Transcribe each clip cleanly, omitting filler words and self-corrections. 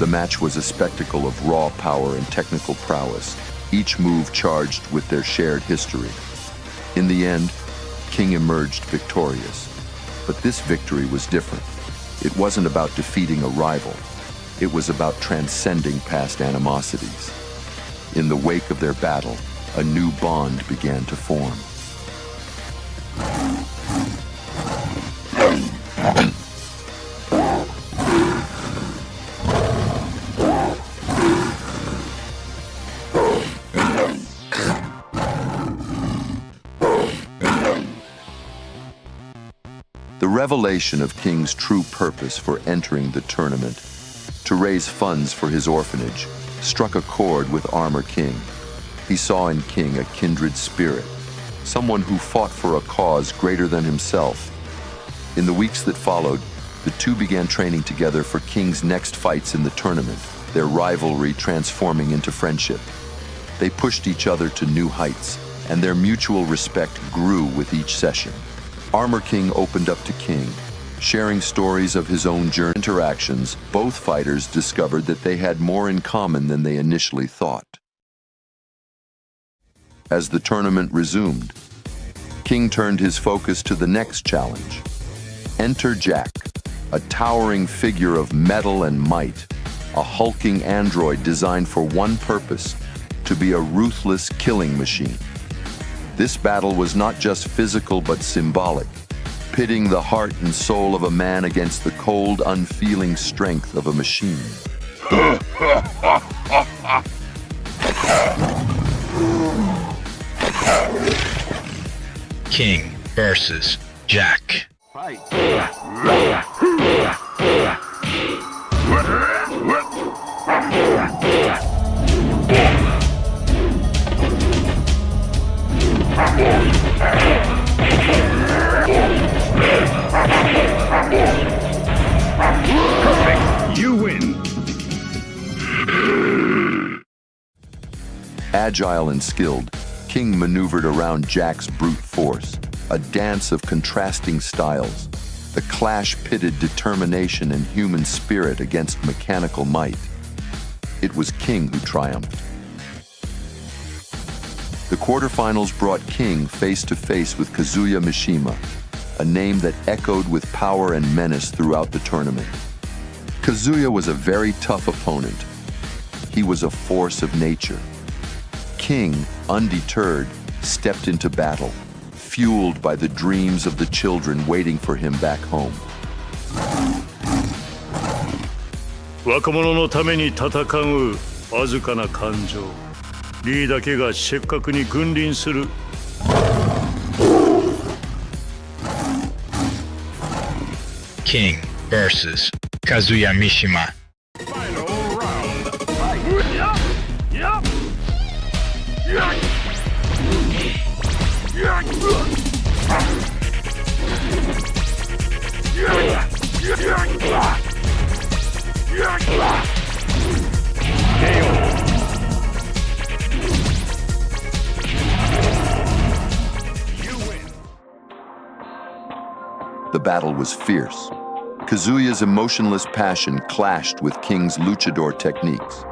The match was a spectacle of raw power and technical prowess, each move charged with their shared history. In the end, King emerged victorious. But this victory was different. It wasn't about defeating a rival. It was about transcending past animosities. In the wake of their battle, a new bond began to form. The revelation of King's true purpose for entering the tournament, to raise funds for his orphanage, struck a chord with Armor King. He saw in King a kindred spirit, someone who fought for a cause greater than himself. In the weeks that followed, the two began training together for King's next fights in the tournament, their rivalry transforming into friendship. They pushed each other to new heights, and their mutual respect grew with each session. Armor King opened up to King, sharing stories of his own journey. Interactions, both fighters discovered that they had more in common than they initially thought. As the tournament resumed, King turned his focus to the next challenge. Enter Jack, a towering figure of metal and might, a hulking android designed for one purpose, to be a ruthless killing machine. This battle was not just physical but symbolic, pitting the heart and soul of a man against the cold, unfeeling strength of a machine. King versus Jack. Fight. Perfect. You win. Agile and skilled, King maneuvered around Jack's brute force, a dance of contrasting styles. The clash pitted determination and human spirit against mechanical might. It was King who triumphed. The quarterfinals brought King face to face with Kazuya Mishima, a name that echoed with power and menace throughout the tournament. Kazuya was a very tough opponent. He was a force of nature. King, undeterred, stepped into battle, fueled by the dreams of the children waiting for him back home. 若者のために戦うわずかな感情、リーだけがせっかくに君臨する。King versus Kazuya Mishima. Final round. Fight. Yup. The battle was fierce. Kazuya's emotionless passion clashed with King's luchador techniques.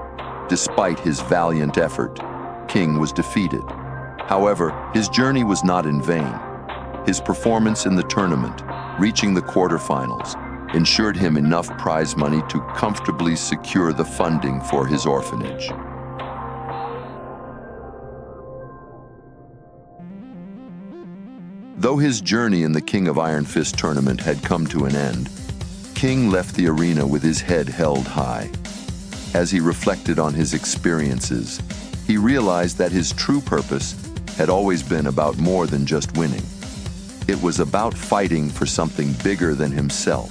Despite his valiant effort, King was defeated. However, his journey was not in vain. His performance in the tournament, reaching the quarterfinals, ensured him enough prize money to comfortably secure the funding for his orphanage. Though his journey in the King of Iron Fist tournament had come to an end, King left the arena with his head held high. As he reflected on his experiences, he realized that his true purpose had always been about more than just winning. It was about fighting for something bigger than himself.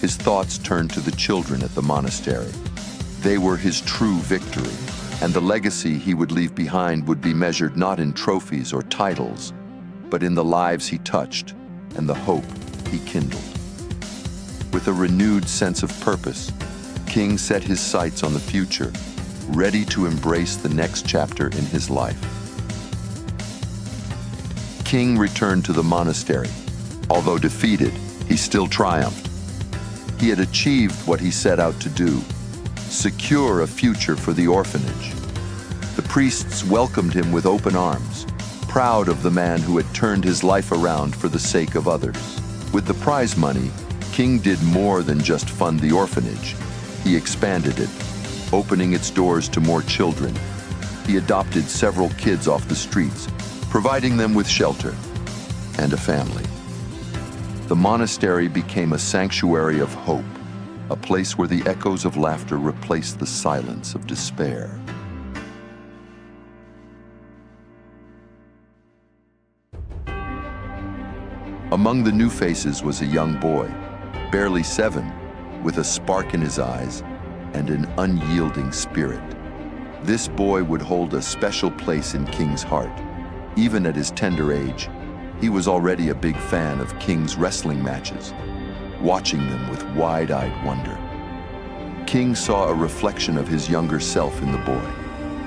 His thoughts turned to the children at the monastery. They were his true victory, and the legacy he would leave behind would be measured not in trophies or titles, but in the lives he touched and the hope he kindled. With a renewed sense of purpose, King set his sights on the future, ready to embrace the next chapter in his life. King returned to the monastery. Although defeated, he still triumphed. He had achieved what he set out to do. secure a future for the orphanage. The priests welcomed him with open arms, proud of the man who had turned his life around for the sake of others. With the prize money, King did more than just fund the orphanage. He expanded it, opening its doors to more children. He adopted several kids off the streets, providing them with shelter and a family. The monastery became a sanctuary of hope, a place where the echoes of laughter replaced the silence of despair. Among the new faces was a young boy, barely 7, with a spark in his eyes and an unyielding spirit. This boy would hold a special place in King's heart. Even at his tender age, he was already a big fan of King's wrestling matches, watching them with wide-eyed wonder. King saw a reflection of his younger self in the boy,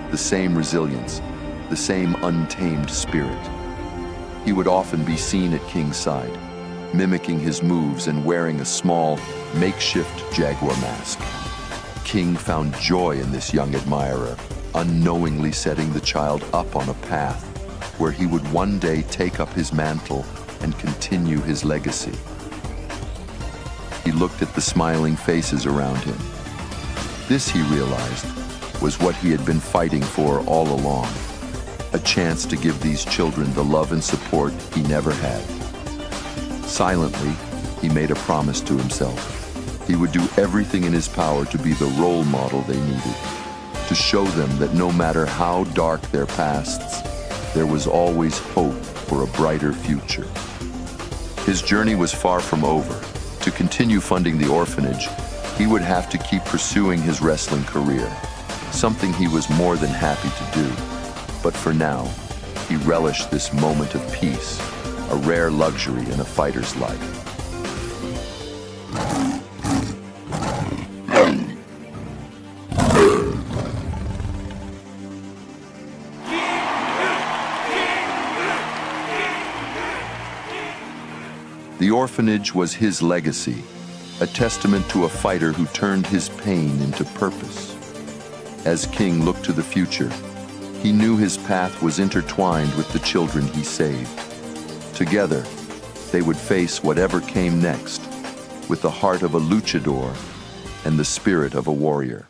the same resilience, the same untamed spirit. He would often be seen at King's side, mimicking his moves and wearing a small, makeshift jaguar mask. King found joy in this young admirer, unknowingly setting the child up on a path where he would one day take up his mantle and continue his legacy. He looked at the smiling faces around him. This, he realized, was what he had been fighting for all along. A chance to give these children the love and support he never had. Silently, he made a promise to himself. He would do everything in his power to be the role model they needed, to show them that no matter how dark their pasts, there was always hope for a brighter future. His journey was far from over. To continue funding the orphanage, he would have to keep pursuing his wrestling career, something he was more than happy to do. But for now, he relished this moment of peace, a rare luxury in a fighter's life. The orphanage was his legacy, a testament to a fighter who turned his pain into purpose. As King looked to the future, he knew his path was intertwined with the children he saved. Together, they would face whatever came next, with the heart of a luchador and the spirit of a warrior.